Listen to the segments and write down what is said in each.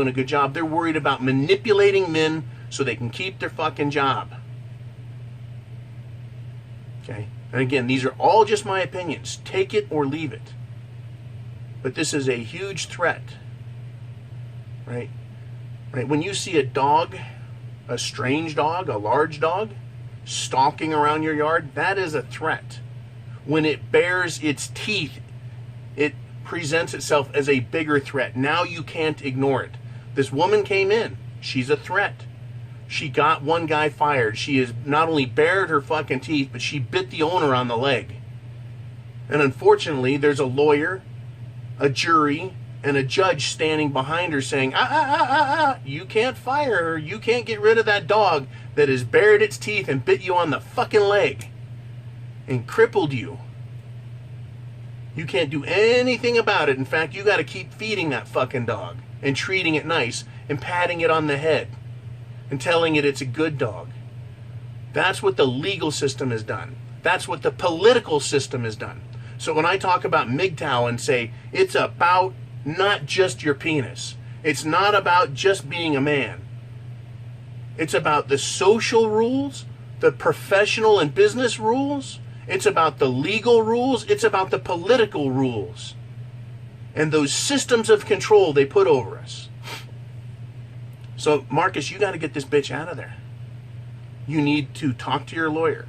doing a good job. They're worried about manipulating men so they can keep their fucking job. Okay? And again, these are all just my opinions. Take it or leave it. But this is a huge threat. Right? Right? When you see a dog, a strange dog, a large dog, stalking around your yard, that is a threat. When it bares its teeth, it presents itself as a bigger threat. Now you can't ignore it. This woman came in. She's a threat. She got one guy fired. She has not only bared her fucking teeth, but she bit the owner on the leg. And unfortunately, there's a lawyer, a jury, and a judge standing behind her saying, you can't fire her. You can't get rid of that dog that has bared its teeth and bit you on the fucking leg and crippled you. You can't do anything about it. In fact, you got to keep feeding that fucking dog and treating it nice and patting it on the head and telling it it's a good dog. That's what the legal system has done. That's what the political system has done. So when I talk about Mgtow and say it's about not just your penis, it's not about just being a man. It's about the social rules, the professional and business rules. It's about the legal rules. It's about the political rules and those systems of control they put over us. So, Marcus, you got to get this bitch out of there. You need to talk to your lawyer.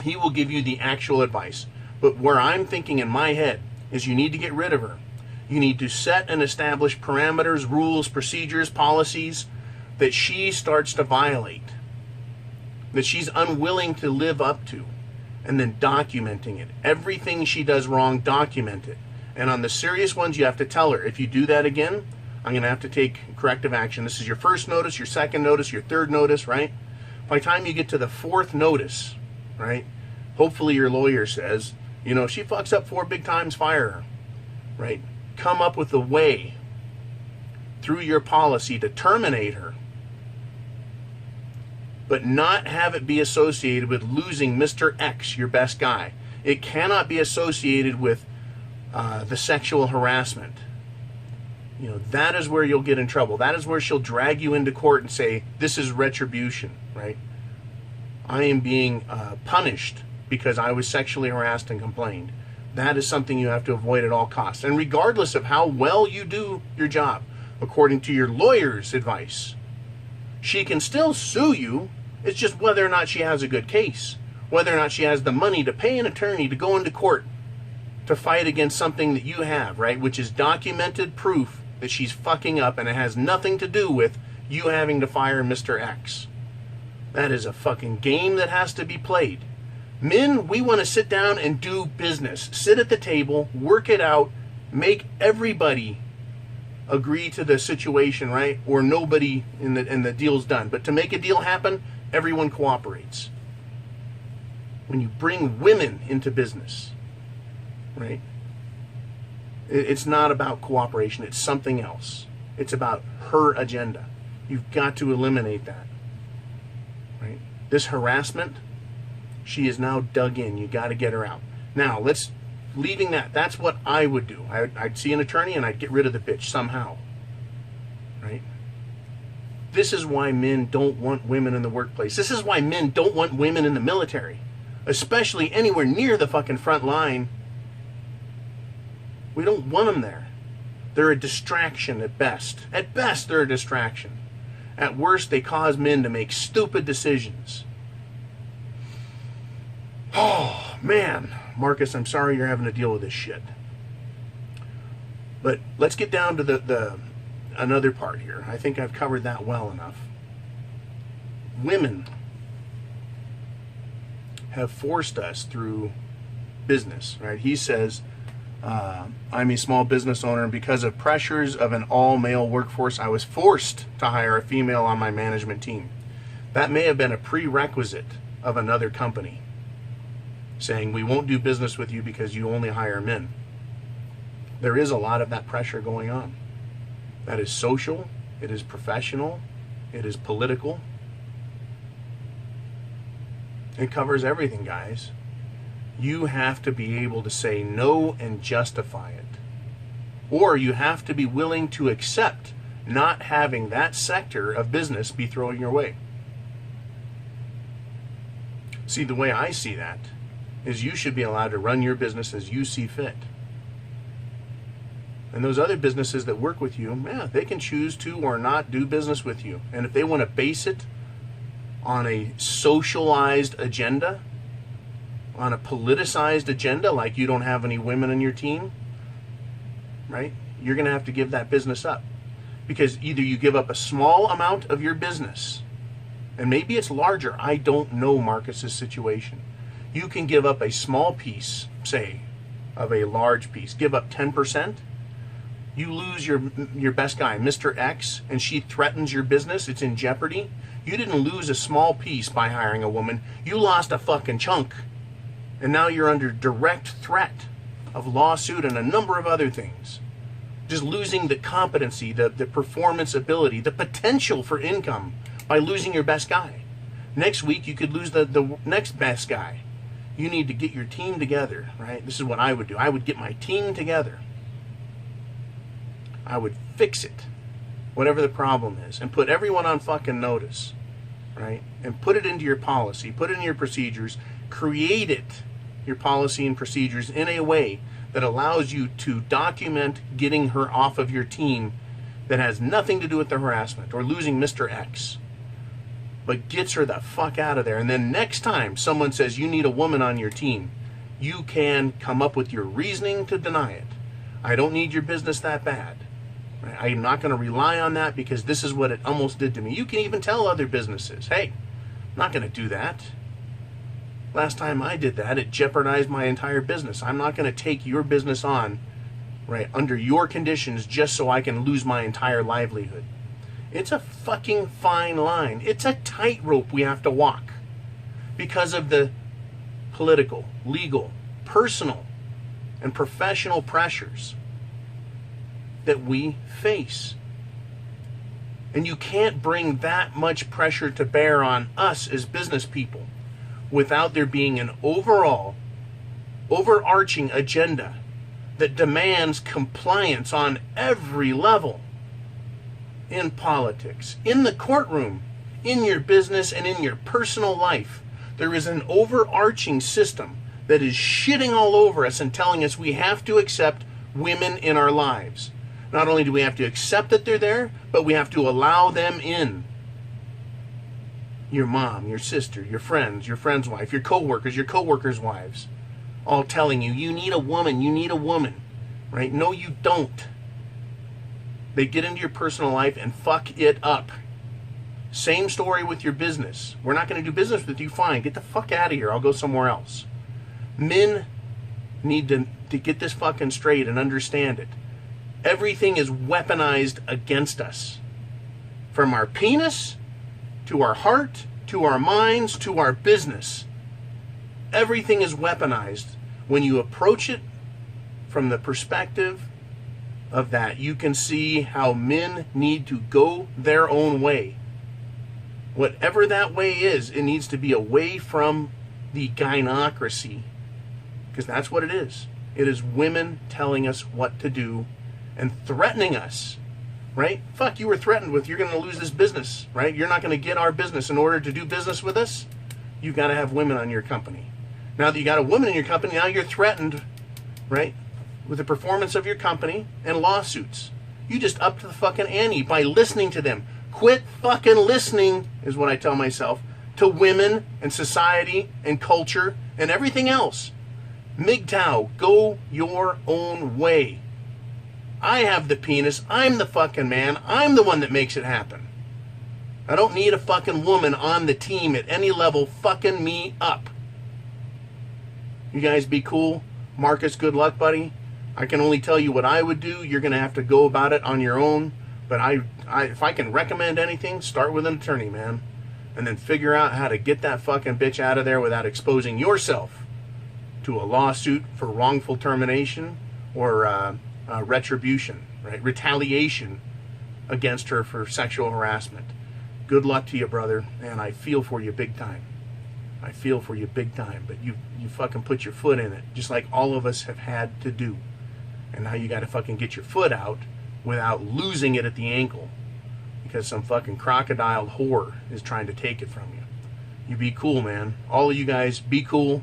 He will give you the actual advice. But where I'm thinking in my head is you need to get rid of her. You need to set and establish parameters, rules, procedures, policies that she starts to violate, that she's unwilling to live up to, and then documenting it. Everything she does wrong, document it. And on the serious ones, you have to tell her, if you do that again, I'm going to have to take corrective action. This is your first notice, your second notice, your third notice, right? By the time you get to the fourth notice, right, hopefully your lawyer says, you know, if she fucks up 4 big times, fire her, right? Come up with a way through your policy to terminate her, but not have it be associated with losing Mr. X, your best guy. It cannot be associated with the sexual harassment. You know, that is where you'll get in trouble. That is where she'll drag you into court and say, this is retribution, right? I am being punished because I was sexually harassed and complained. That is something you have to avoid at all costs. And regardless of how well you do your job, according to your lawyer's advice, she can still sue you. It's just whether or not she has a good case, whether or not she has the money to pay an attorney to go into court to fight against something that you have, right? Which is documented proof that she's fucking up, and it has nothing to do with you having to fire Mr. X. That is a fucking game that has to be played. Men, we want to sit down and do business. Sit at the table, work it out, make everybody agree to the situation, right? Or nobody and the deal's done. But to make a deal happen, everyone cooperates. When you bring women into business, right? It's not about cooperation. It's something else. It's about her agenda. You've got to eliminate that, right? This harassment, she is now dug in. You got to get her out. Now, leaving that, that's what I would do. I'd see an attorney and I'd get rid of the bitch somehow, right? This is why men don't want women in the workplace. This is why men don't want women in the military, especially anywhere near the fucking front line. We don't want them there. They're a distraction at best. At best, they're a distraction. At worst, they cause men to make stupid decisions. Oh, man. Marcus, I'm sorry you're having to deal with this shit. But let's get down to another part here. I think I've covered that well enough. Women have forced us through business, right? He says, I'm a small business owner, and because of pressures of an all-male workforce, I was forced to hire a female on my management team. That may have been a prerequisite of another company saying, we won't do business with you because you only hire men. There is a lot of that pressure going on. That is social, it is professional, it is political. It covers everything, guys. You have to be able to say no and justify it. Or you have to be willing to accept not having that sector of business be thrown your way. See, the way I see that is you should be allowed to run your business as you see fit. And those other businesses that work with you, yeah, they can choose to or not do business with you. And if they want to base it on a socialized agenda, on a politicized agenda, like you don't have any women on your team, right? You're going to have to give that business up. Because either you give up a small amount of your business, and maybe it's larger. I don't know Marcus's situation. You can give up a small piece, say, of a large piece. Give up 10%. You lose your best guy, Mr. X, and she threatens your business. It's in jeopardy. You didn't lose a small piece by hiring a woman. You lost a fucking chunk. And now you're under direct threat of lawsuit and a number of other things. Just losing the competency, the performance ability, the potential for income by losing your best guy. Next week, you could lose the next best guy. You need to get your team together, right? This is what I would do. I would get my team together. I would fix it, whatever the problem is, and put everyone on fucking notice, right? And put it into your policy, put it in your procedures, create it, your policy and procedures, in a way that allows you to document getting her off of your team that has nothing to do with the harassment or losing Mr. X, but gets her the fuck out of there. And then next time someone says you need a woman on your team, you can come up with your reasoning to deny it. I don't need your business that bad. Right? I'm not going to rely on that because this is what it almost did to me. You can even tell other businesses, hey, I'm not going to do that. Last time I did that, it jeopardized my entire business. I'm not going to take your business on, right, under your conditions just so I can lose my entire livelihood. It's a fucking fine line. It's a tightrope we have to walk because of the political, legal, personal, and professional pressures that we face. And you can't bring that much pressure to bear on us as business people without there being an overarching agenda that demands compliance on every level. In politics, in the courtroom, in your business, and in your personal life. There is an overarching system that is shitting all over us and telling us we have to accept women in our lives. Not only do we have to accept that they're there, but we have to allow them in. Your mom, your sister, your friends' wife, your co-workers' wives, all telling you, you need a woman, right? No, you don't. They get into your personal life and fuck it up. Same story with your business. We're not going to do business with you, fine. Get the fuck out of here. I'll go somewhere else. Men need to get this fucking straight and understand it. Everything is weaponized against us. From our penis, to our heart, to our minds, to our business. Everything is weaponized. When you approach it from the perspective of that, you can see how men need to go their own way. Whatever that way is, it needs to be away from the gynocracy. Because that's what it is. It is women telling us what to do and threatening us. Right? Fuck, you were threatened with, you're going to lose this business, right? You're not going to get our business. In order to do business with us, you've got to have women on your company. Now that you got a woman in your company, now you're threatened, right, with the performance of your company and lawsuits. You just upped the fucking ante by listening to them. Quit fucking listening, is what I tell myself, to women and society and culture and everything else. Mgtow, go your own way. I have the penis. I'm the fucking man. I'm the one that makes it happen. I don't need a fucking woman on the team at any level fucking me up. You guys be cool. Marcus, good luck, buddy. I can only tell you what I would do. You're going to have to go about it on your own. But if I can recommend anything, start with an attorney, man. And then figure out how to get that fucking bitch out of there without exposing yourself to a lawsuit for wrongful termination or retribution, right? Retaliation against her for sexual harassment. Good luck to you, brother, and I feel for you big time. I feel for you big time, but you fucking put your foot in it, just like all of us have had to do. And now you got to fucking get your foot out without losing it at the ankle because some fucking crocodile whore is trying to take it from you. You be cool, man. All of you guys, be cool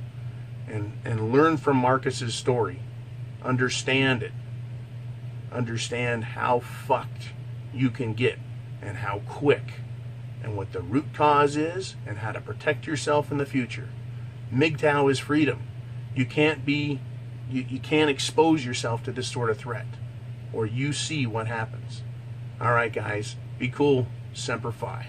and learn from Marcus's story. Understand it. Understand how fucked you can get and how quick and what the root cause is and how to protect yourself in the future. Mgtow is freedom. You can't expose yourself to this sort of threat or you see what happens. All right, guys, be cool. Semper Fi.